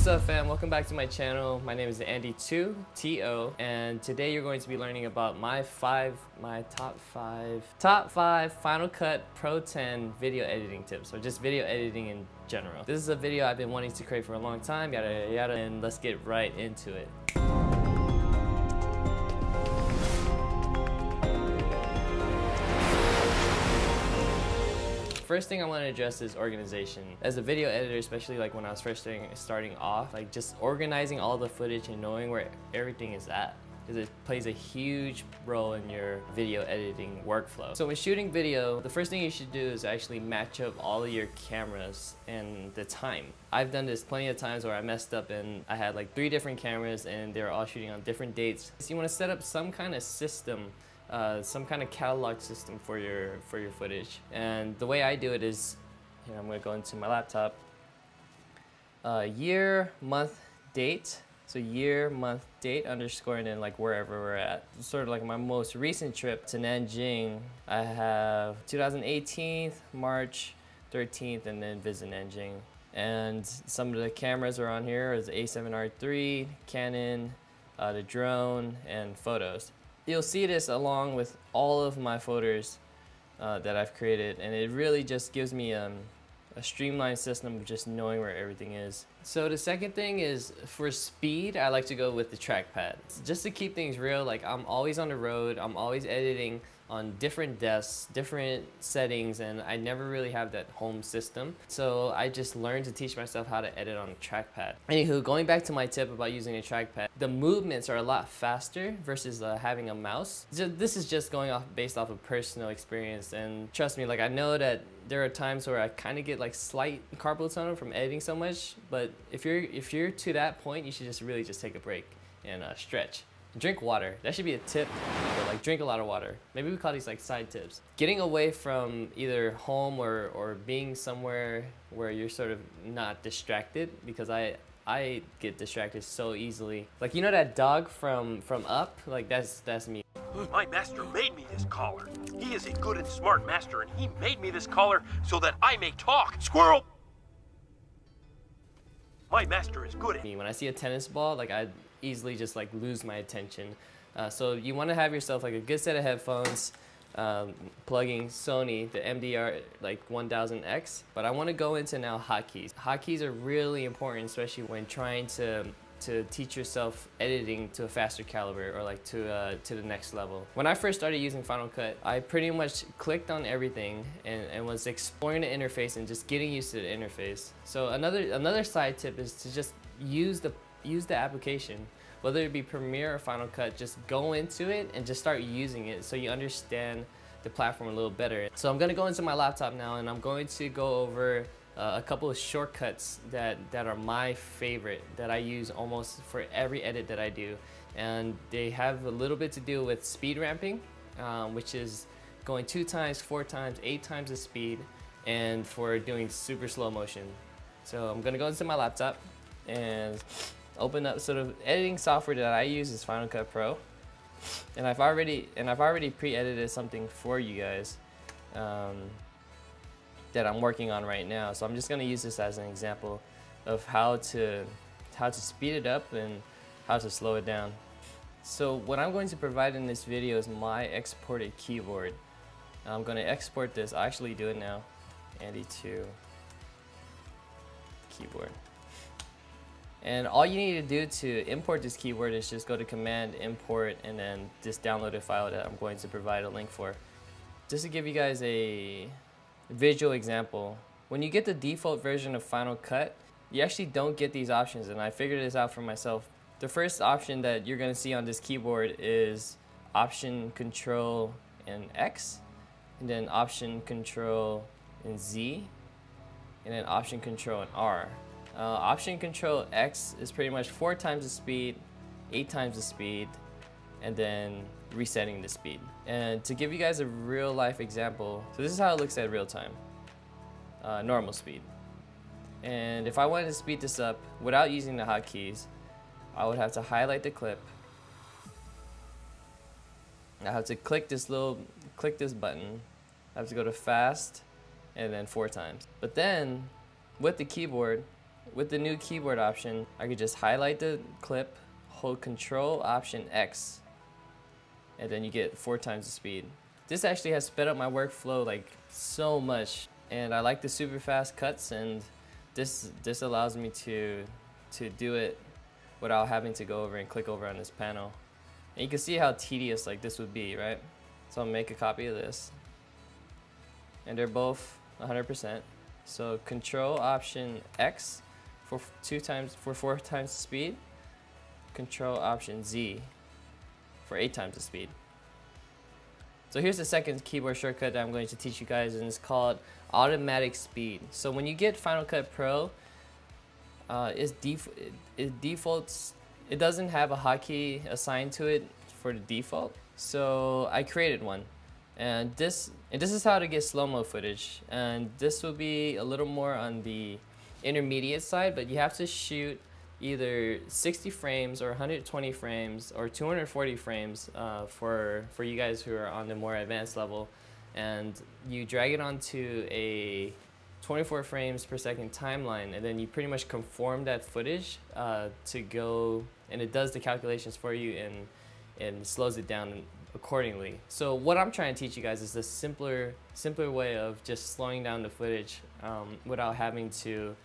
What's up, fam? Welcome back to my channel. My name is ANDYTO, T-O, and today you're going to be learning about my top five Final Cut Pro 10 video editing tips, or just video editing in general. This is a video I've been wanting to create for a long time, yada yada yada, and let's get right into it. First thing I want to address is organization. As a video editor, especially like when I was first starting off, like just organizing all the footage and knowing where everything is at, because it plays a huge role in your video editing workflow. So when shooting video, the first thing you should do is actually match up all of your cameras and the time. I've done this plenty of times where I messed up and I had like 3 different cameras and they were all shooting on different dates. So you want to set up some kind of system, some kind of catalog system for your footage. And the way I do it is, here, I'm going to go into my laptop. Year, month, date. So year, month, date, underscore, and then like wherever we're at. Sort of like my most recent trip to Nanjing, I have 2018, March 13th, and then visit Nanjing. And some of the cameras are on here is the A7R III, Canon, the drone, and photos. You'll see this along with all of my photos that I've created, and it really just gives me a streamlined system of just knowing where everything is. So the second thing is, for speed, I like to go with the trackpad. Just to keep things real, like I'm always on the road, I'm always editing on different desks, different settings, and I never really have that home system. So I just learned to teach myself how to edit on a trackpad. Anywho, going back to my tip about using a trackpad, the movements are a lot faster versus having a mouse. This is just based off of personal experience, and trust me, like I know that there are times where I kind of get like slight carpal tunnel from editing so much, but if you're to that point, you should just really just take a break and stretch. Drink water. That should be a tip, but like drink a lot of water. Maybe we call these like side tips. Getting away from either home or being somewhere where you're sort of not distracted, because I get distracted so easily. Like, you know that dog from Up? Like that's me. My master made me this collar. He is a good and smart master, and he made me this collar so that I may talk. Squirrel! My master is good at When I see a tennis ball, like I easily just like lose my attention. So you want to have yourself like a good set of headphones, plugging Sony, the MDR like 1000X. But I want to go into now hotkeys. Hotkeys are really important, especially when trying to teach yourself editing to a faster caliber, or like to the next level. When I first started using Final Cut, I pretty much clicked on everything and was exploring the interface and just getting used to the interface. So another side tip is to just use the application, whether it be Premiere or Final Cut. Just go into it and just start using it so you understand the platform a little better. So I'm gonna go into my laptop now, and I'm going to go over a couple of shortcuts that are my favorite, that I use almost for every edit that I do. And they have a little bit to do with speed ramping, which is going 2 times, 4 times, 8 times the speed, and for doing super slow motion. So I'm gonna go into my laptop and open up. Sort of editing software that I use is Final Cut Pro, and I've already pre-edited something for you guys that I'm working on right now. So I'm just gonna use this as an example of how to speed it up and how to slow it down. So what I'm going to provide in this video is my exported keyboard. I'm gonna export this. I'll actually do it now. ANDYTO keyboard. And all you need to do to import this keyboard is just go to Command Import and then just download a file that I'm going to provide a link for. Just to give you guys a visual example, when you get the default version of Final Cut, you actually don't get these options, and I figured this out for myself. The first option that you're going to see on this keyboard is Option Control and X, and then Option Control and Z, and then Option Control and R. Option Control X is pretty much 4 times the speed, 8 times the speed, and then resetting the speed. And to give you guys a real life example, so this is how it looks at real time, normal speed. And if I wanted to speed this up without using the hotkeys, I would have to highlight the clip. I have to click this button. I have to go to fast and then 4 times. But then with the keyboard, with the new keyboard option, I could just highlight the clip, hold Control Option X, and then you get 4 times the speed. This actually has sped up my workflow like so much, and I like the super fast cuts, and this allows me to do it without having to go over and click over on this panel. And you can see how tedious like this would be, right? So I'll make a copy of this, and they're both 100%. So Control Option X for 4 times the speed, Control Option Z for 8 times the speed. So here's the second keyboard shortcut that I'm going to teach you guys, and it's called automatic speed. So when you get Final Cut Pro, it defaults. It doesn't have a hotkey assigned to it for the default. So I created one, and this is how to get slow-mo footage. And this will be a little more on the intermediate side, but you have to shoot either 60 frames or 120 frames or 240 frames for you guys who are on the more advanced level, and you drag it onto a 24 frames per second timeline, and then you pretty much conform that footage to go, and it does the calculations for you and slows it down accordingly. So what I'm trying to teach you guys is the simpler way of just slowing down the footage without having to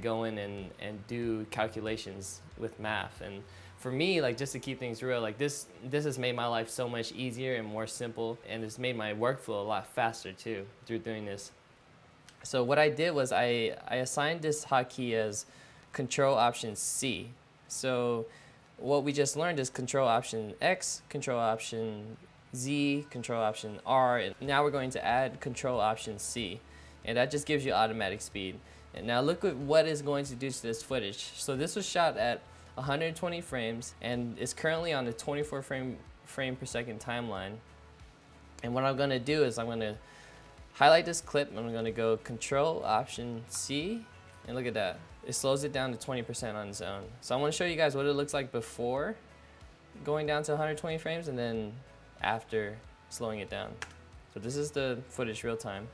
go in and do calculations with math. And for me, like, just to keep things real, like this has made my life so much easier and more simple, and it's made my workflow a lot faster too through doing this. So what I did was I assigned this hotkey as Control Option C. So what we just learned is Control Option X, Control Option Z, Control Option R, and now we're going to add Control Option C, and that just gives you automatic speed. And now look at what it's going to do to this footage. So this was shot at 120 frames and is currently on the 24 frame per second timeline. And what I'm going to do is I'm going to highlight this clip, and I'm going to go Control Option C, and look at that. It slows it down to 20% on its own. So I want to show you guys what it looks like before going down to 120 frames and then after slowing it down. So this is the footage real time.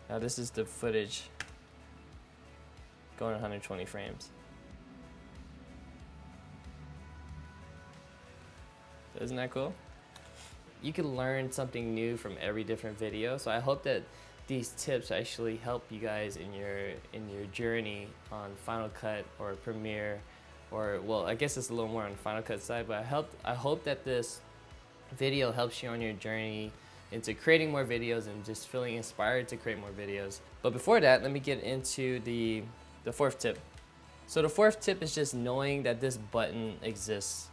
Now this is the footage going 120 frames. Isn't that cool? You can learn something new from every different video, so I hope that these tips actually help you guys in your journey on Final Cut or Premiere, or, well, I guess it's a little more on the Final Cut side, but I hope that this video helps you on your journey into creating more videos and just feeling inspired to create more videos. But before that, let me get into the fourth tip. So the fourth tip is just knowing that this button exists.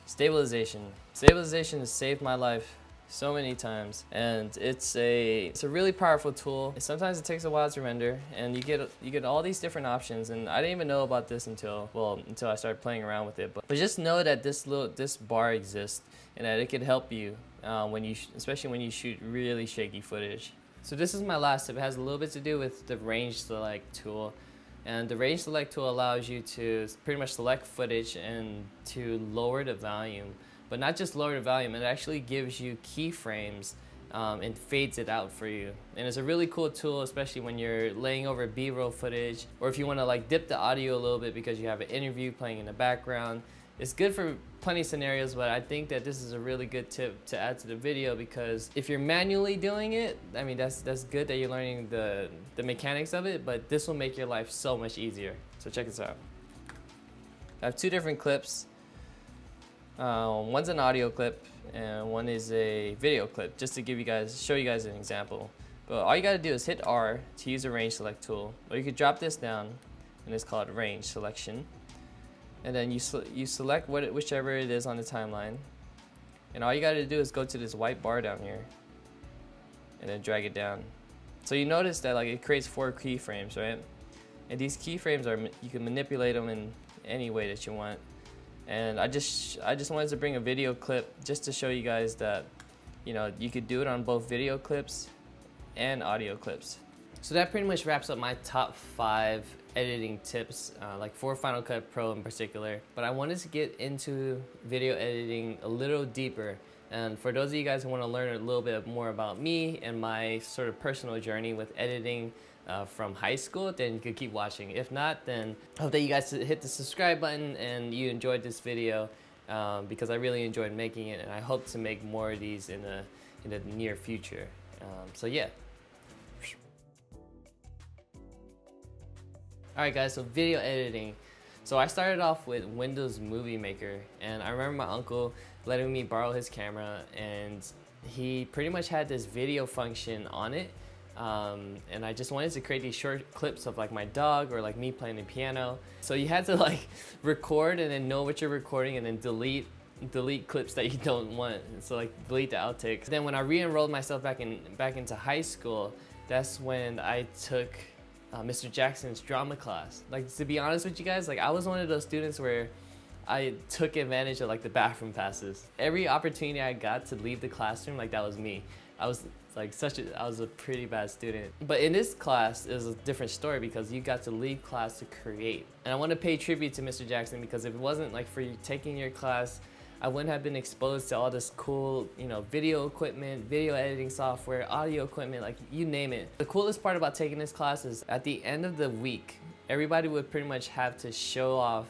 Stabilization. Stabilization has saved my life so many times, and it's a really powerful tool. Sometimes it takes a while to render, and you get all these different options, and I didn't even know about this until I started playing around with it. But just know that this bar exists, and that it can help you especially when you shoot really shaky footage. So this is my last tip. It has a little bit to do with the range select tool. And the range select tool allows you to pretty much select footage and to lower the volume. But not just lower the volume, it actually gives you keyframes and fades it out for you. And it's a really cool tool, especially when you're laying over B-roll footage, or if you want to like dip the audio a little bit because you have an interview playing in the background. It's good for plenty of scenarios, but I think that this is a really good tip to add to the video, because if you're manually doing it, I mean, that's good that you're learning the mechanics of it, but this will make your life so much easier. So check this out. I have 2 different clips. One's an audio clip and one is a video clip, just to show you guys an example. But all you gotta do is hit R to use the range select tool, or you could drop this down, and it's called range selection. And then you select whichever it is on the timeline, and all you got to do is go to this white bar down here and then drag it down. So you notice that like it creates 4 keyframes, right? And these keyframes you can manipulate them in any way that you want. And I just wanted to bring a video clip just to show you guys that, you know, you could do it on both video clips and audio clips. So that pretty much wraps up my top 5 editing tips, like for Final Cut Pro in particular. But I wanted to get into video editing a little deeper. And for those of you guys who want to learn a little bit more about me and my sort of personal journey with editing, from high school, then you could keep watching. If not, then I hope that you guys hit the subscribe button and you enjoyed this video, because I really enjoyed making it, and I hope to make more of these in the near future. So yeah. Alright guys, so video editing. So I started off with Windows Movie Maker, and I remember my uncle letting me borrow his camera, and he pretty much had this video function on it. And I just wanted to create these short clips of like my dog or like me playing the piano. So you had to like record and then know what you're recording and then delete clips that you don't want. So like delete the outtakes. Then when I re-enrolled myself back into high school, that's when I took Mr. Jackson's drama class. Like, to be honest with you guys, like I was one of those students where I took advantage of like the bathroom passes. Every opportunity I got to leave the classroom, like that was me. I was a pretty bad student. But in this class, it was a different story because you got to leave class to create. And I want to pay tribute to Mr. Jackson, because if it wasn't like for you taking your class, I wouldn't have been exposed to all this cool, you know, video equipment, video editing software, audio equipment, like you name it. The coolest part about taking this class is at the end of the week, everybody would pretty much have to show off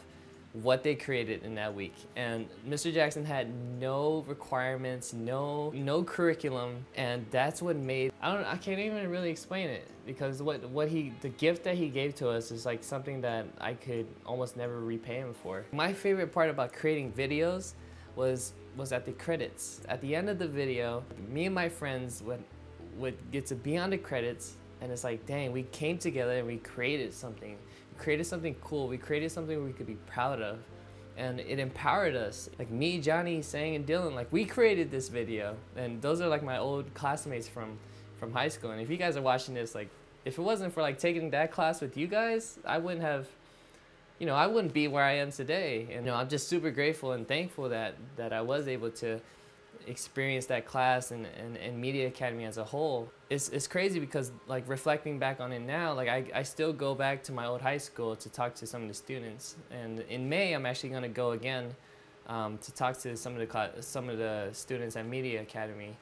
what they created in that week. And Mr. Jackson had no requirements, no curriculum, and that's what made, I can't even really explain it, because the gift that he gave to us is like something that I could almost never repay him for. My favorite part about creating videos was at the credits. At the end of the video, me and my friends would get to be on the credits, and it's like, dang, we came together and we created something. We created something cool. We created something we could be proud of, and it empowered us. Like me, Johnny, Sang, and Dylan, like we created this video, and those are like my old classmates from high school. And if you guys are watching this, like if it wasn't for like taking that class with you guys, I wouldn't have, you know, I wouldn't be where I am today. And you know, I'm just super grateful and thankful that I was able to experience that class and Media Academy as a whole. It's crazy because like reflecting back on it now, like I still go back to my old high school to talk to some of the students. And in May, I'm actually going to go again to talk to some of the students at Media Academy.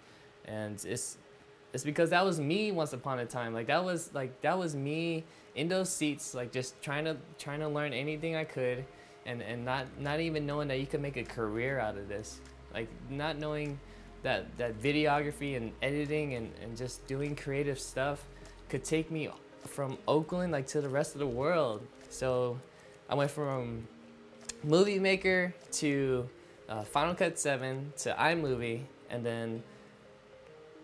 And it's because that was me once upon a time. Like that was me in those seats, like just trying to learn anything I could, and not even knowing that you could make a career out of this. Like not knowing that videography and editing and just doing creative stuff could take me from Oakland like to the rest of the world. So I went from Movie Maker to Final Cut 7 to iMovie, and then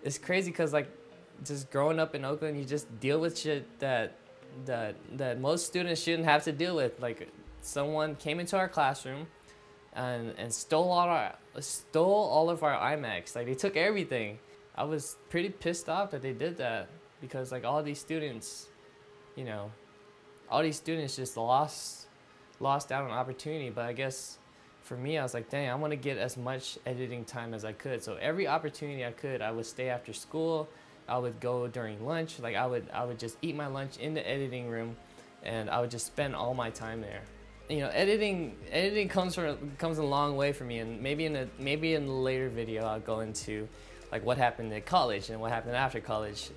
it's crazy because like just growing up in Oakland, you just deal with shit that most students shouldn't have to deal with. Like someone came into our classroom and stole all of our iMacs. Like they took everything. I was pretty pissed off that they did that, because like all these students, you know, all these students just lost out on opportunity. But I guess for me, I was like, dang, I want to get as much editing time as I could. So every opportunity I could, I would stay after school. I would go during lunch. Like I would just eat my lunch in the editing room, and I would just spend all my time there. You know, editing comes a long way for me, and maybe in a later video I'll go into like what happened at college and what happened after college.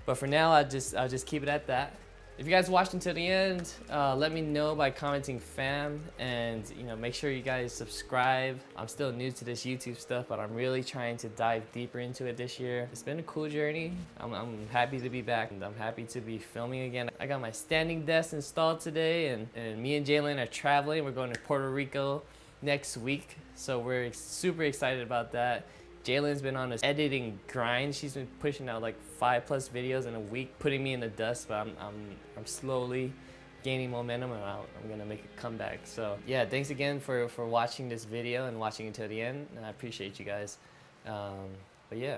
But for now, I'll just keep it at that. If you guys watched until the end, let me know by commenting "fam," and you know, make sure you guys subscribe. I'm still new to this YouTube stuff, but I'm really trying to dive deeper into it this year. It's been a cool journey. I'm happy to be back, and I'm happy to be filming again. I got my standing desk installed today, and me and JLINHH are traveling. We're going to Puerto Rico next week, so we're super excited about that. JLINHH's been on this editing grind. She's been pushing out like 5+ videos in a week, putting me in the dust, but I'm slowly gaining momentum, and I'm gonna make a comeback. So yeah, thanks again for watching this video and watching until the end, and I appreciate you guys. But yeah.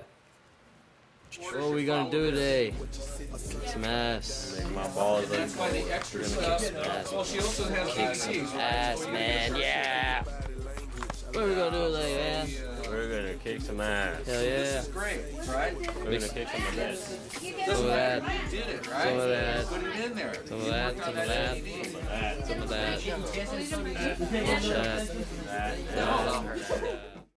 What are we gonna do today? Kick some ass. Make my balls look We're gonna kick some ass. Kick some ass, man. Yeah. What are we gonna do today, man? We're gonna kick some ass. Hell yeah. Great, right? We're gonna kick some ass. Some of that. You did it, right? Some of that. Put it in there. Some of that. Some of that. Some of that. Some of that.